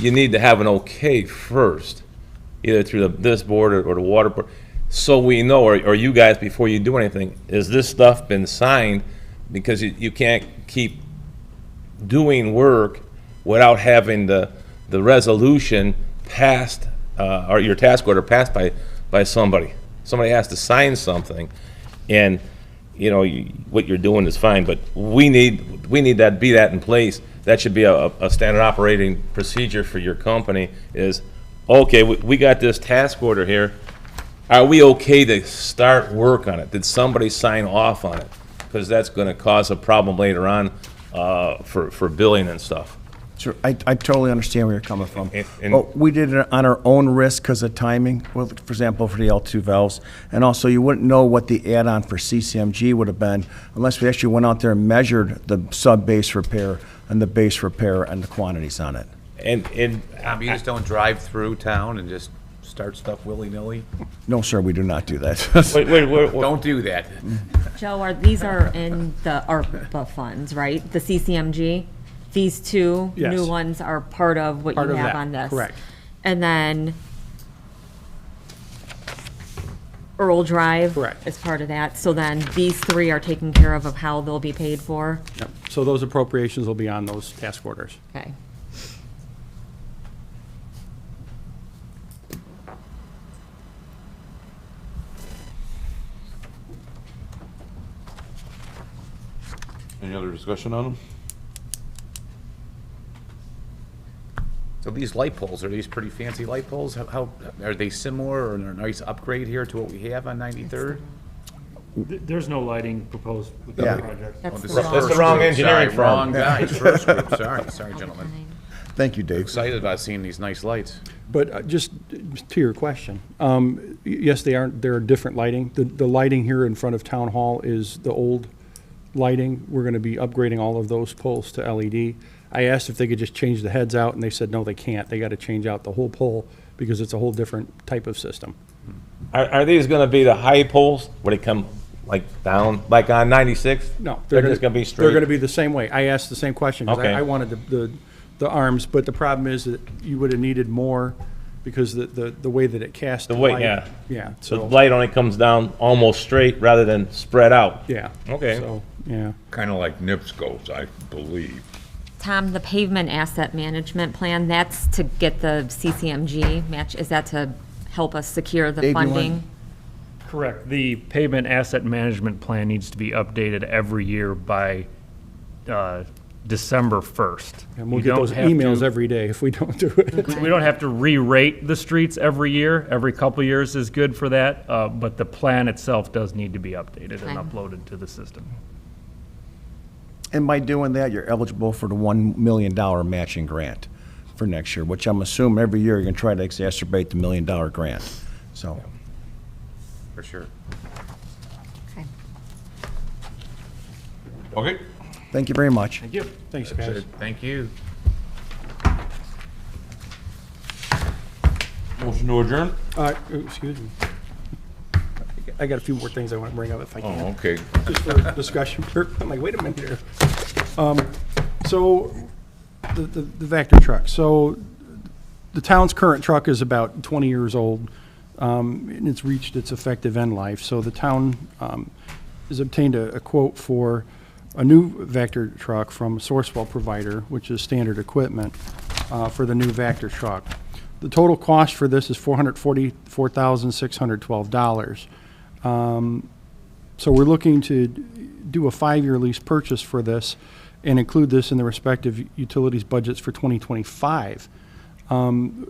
you need to have an okay first, either through this board or the water board, so we know, or you guys, before you do anything, is this stuff been signed? Because you can't keep doing work without having the resolution passed, or your task order passed by somebody. Somebody has to sign something, and, you know, what you're doing is fine, but we need that, be that in place. That should be a standard operating procedure for your company is, okay, we got this task order here. Are we okay to start work on it? Did somebody sign off on it? Because that's gonna cause a problem later on, for billing and stuff. Sure, I totally understand where you're coming from. And- But we did it on our own risk because of timing, well, for example, for the L2 valves. And also, you wouldn't know what the add-on for CCMG would have been unless we actually went out there and measured the sub-base repair and the base repair and the quantities on it. And You just don't drive through town and just start stuff willy-nilly? No, sir, we do not do that. wait, Don't do that. Joe, these are in the ARPA funds, right? The CCMG? These two Yes. new ones are part of what Part you of have that, on this? correct. And then Earl Drive? Correct. Is part of that. So then these three are taken care of how they'll be paid for? Yep. So those appropriations will be on those task orders. Okay. Any other discussion on them? So these light poles, are these pretty fancy light poles? How are they similar or a nice upgrade here to what we have on 93rd? There's no lighting proposed with the Yeah. project. That's the This is wrong. That's the wrong first group. engineering Sorry, firm. Wrong guys, first group, sorry, gentlemen. Thank you, Dave. Excited about seeing these nice lights. But just to your question, yes, there are different lighting. The lighting here in front of Town Hall is the old lighting. We're going to be upgrading all of those poles to LED. I asked if they could just change the heads out, and they said, no, they can't. They got to change out the whole pole because it's a whole different type of system. are these gonna be the high poles where they come like down, like on 96? No. They're just gonna be straight? They're going to be the same way. I asked the same question because Okay. I wanted the arms, but the problem is that you would have needed more because the way that it cast The way, light. yeah. Yeah, So the so, light only comes down almost straight rather than spread out. yeah. Okay. So, yeah. Kind of like NIPSCO's, I believe. Tom, the pavement asset management plan, that's to get the CCMG match, is that to help us secure the Dave, you want- funding? Correct. The pavement asset management plan needs to be updated every year by December 1st. And we'll You get don't those have emails to- every day if we don't do it. We don't have to re-rate the streets every year. Every couple years is good for that, but the plan itself does need to be updated and Okay. uploaded to the system. And by doing that, you're eligible for the $1 million matching grant for next year, which I'm assuming every year you're gonna try to exacerbate the $1 million grant, so. For sure. Okay. Okay. Thank you very much. Thank you. Thanks, guys. Thank you. Motion to adjourn? Excuse me. I got a few more things I want to bring up if I Oh, can. okay. Just for discussion. I'm like, wait a minute here. So, the Vector truck. So, the town's current truck is about 20 years old, and it's reached its effective end life. So, the town has obtained a quote for a new Vector truck from a Sourcewell provider, which is Standard Equipment, for the new Vector truck. The total cost for this is $444,612. So we're looking to do a 5-year lease purchase for this and include this in the respective utilities budgets for 2025. The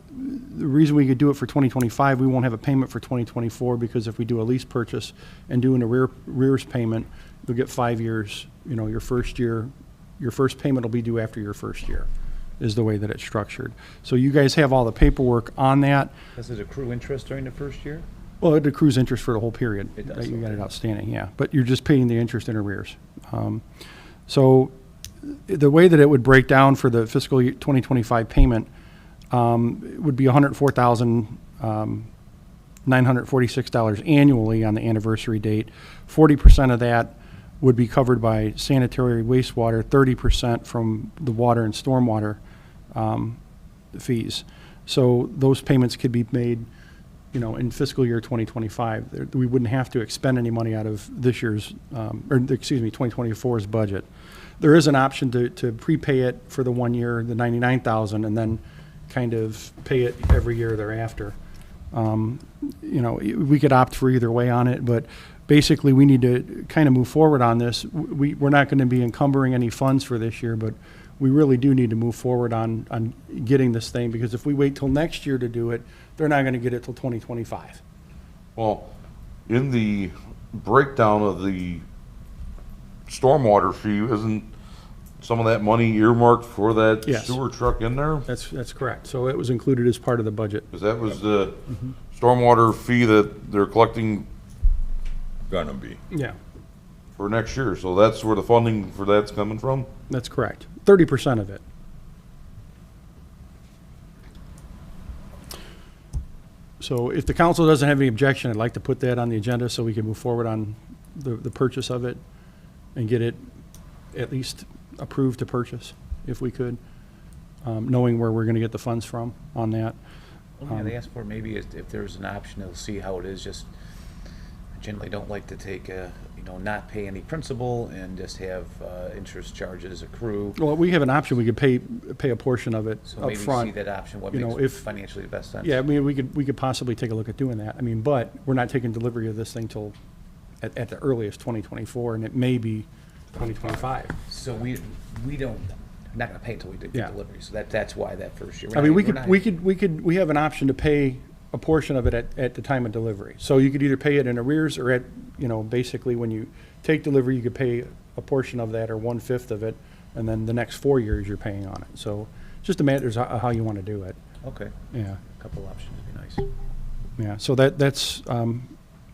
reason we could do it for 2025, we won't have a payment for 2024 because if we do a lease purchase and do an arrears payment, you'll get 5 years. You know, your first payment will be due after your first year, is the way that it's structured. So you guys have all the paperwork on that. Does it accrue interest during the first year? Well, it accrues interest for the whole period. It does, That you got it okay. outstanding, yeah. But you're just paying the interest in arrears. So the way that it would break down for the fiscal year 2025 payment it would be $104,946 annually on the anniversary date. 40% of that would be covered by sanitary wastewater, 30% from the water and stormwater fees. So those payments could be made, you know, in fiscal year 2025. We wouldn't have to expend any money out of this year's, 2024's budget. There is an option to prepay it for the 1 year, the $99,000, and then kind of pay it every year thereafter. You know, we could opt for either way on it, but basically we need to kind of move forward on this. We're not going to be encumbering any funds for this year, but we really do need to move forward on getting this thing, because if we wait till next year to do it, they're not going to get it till 2025. Well, in the breakdown of the stormwater fee, isn't some of that money earmarked for that Yes. sewer truck in there? That's correct. So it was included as part of the budget. Because that was the stormwater fee that they're collecting Gonna be. Yeah, for next year. So that's where the funding for that's coming from? that's correct. 30% of it. So if the council doesn't have any objection, I'd like to put that on the agenda so we can move forward on the purchase of it and get it at least approved to purchase, if we could, knowing where we're going to get the funds from on that. Only thing they ask for maybe is if there's an option, they'll see how it is. Just I generally don't like to take not pay any principal and just have interest charges accrue. Well, we have an option. We could pay a portion of it So up maybe front. see that option, what You know, makes if- financially the best sense. Yeah, I mean, we could possibly take a look at doing that. I mean, but we're not taking delivery of this thing till, at the earliest, 2024, and it may be 2025. So we don't, not gonna pay until we get Yeah. delivery, so that's why that first year. I mean, we have an option to pay a portion of it at the time of delivery. So you could either pay it in arrears or basically when you take delivery, you could pay a portion of that or 1/5 of it, and then the next 4 years you're paying on it. So just a matter of how you want to do it. Okay, Yeah, a couple options would be nice. yeah. So that's,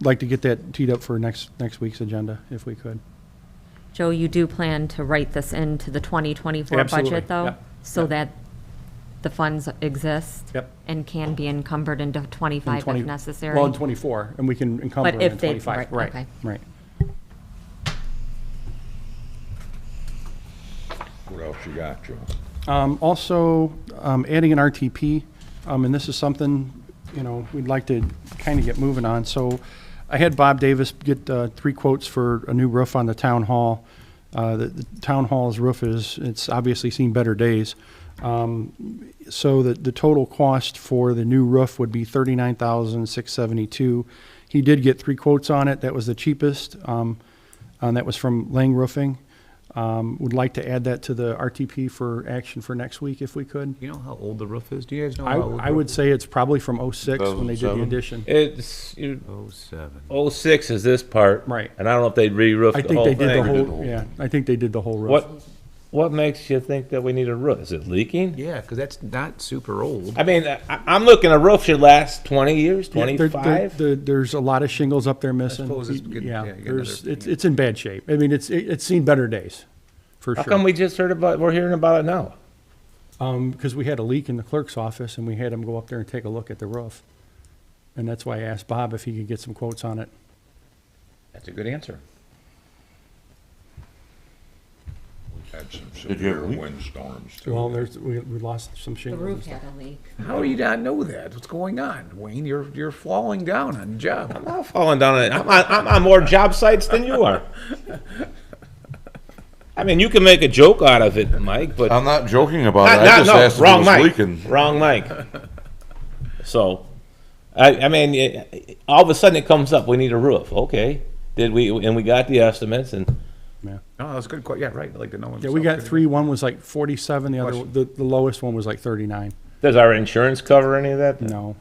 like to get that teed up for next week's agenda, if we could. Joe, you do plan to write this into the 2024 Absolutely, budget, though? yep, So yep. that the funds exist? Yep. And can be encumbered into In 25 20 if necessary? Well, in 24, and we can encumber But it in if they- 25. right, okay. Right. What else you got, Joe? Also, adding an RTP, and this is something, we'd like to kind of get moving on. So I had Bob Davis get 3 quotes for a new roof on the town hall. The town hall's roof it's obviously seen better days. So the total cost for the new roof would be $39,672. He did get 3 quotes on it. That was the cheapest, and that was from Lang Roofing. Would like to add that to the RTP for action for next week if we could. You know how old the roof is? Do you guys know how old? I would say it's probably from '06 when they did the 2007? addition. It's, 07. 06 is this part. Right. And I don't know if they re-roofed I the think whole they did the thing. whole, yeah, I think they did the whole roof. What, what makes you think that we need a roof? Is it leaking? Yeah, because that's not super old. I mean, I'm looking, a roof should last 20 years, Yeah, 25? There's a lot of shingles up there missing. suppose it's good- Yeah, yeah, you get there's, another- it's in bad shape. I mean, it's seen better days, for How sure. come we just we're hearing about it now? Because we had a leak in the clerk's office, and we had him go up there and take a look at the roof. And that's why I asked Bob if he could get some quotes on it. That's a good answer. Had some Did you have a severe leak? windstorms too. Well, we lost some The shingles. roof and stuff. had a leak. How do you not know that? What's going on, Wayne? You're falling down on the job. I'm not falling down on it. I'm on more job sites than you are. I mean, you can make a joke out of it, Mike, but I'm not joking about it. I just no, asked if it wrong was Mike. leaking. Wrong Mike. So, I mean, all of a sudden it comes up, we need a roof. Okay. And we got the estimates and No, that's a good. Yeah, right. I'd like to know. Yeah, we got three. One was like 47, the other, Question. the lowest one was like 39. does our insurance cover any of that? No.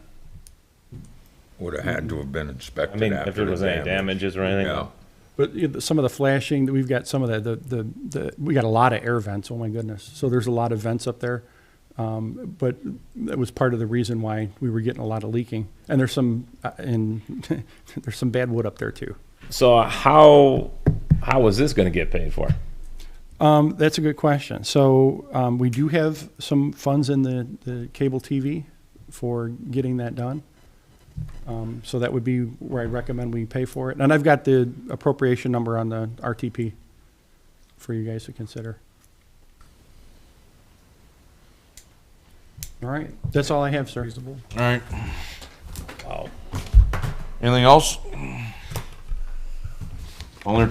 Would have had to have been I inspected mean, after if there the was any damage. damages or anything. Yeah. But some of the flashing, we've got some of we got a lot of air vents, oh my goodness. So there's a lot of vents up there. But that was part of the reason why we were getting a lot of leaking. And there's some, there's some bad wood up there too. So how is this going to get paid for? That's a good question. So we do have some funds in the cable TV for getting that done. So that would be where I recommend we pay for it. And I've got the appropriation number on the RTP for you guys to consider. All right, that's all I have, sir. All right. Wow. Anything else? I'll entertain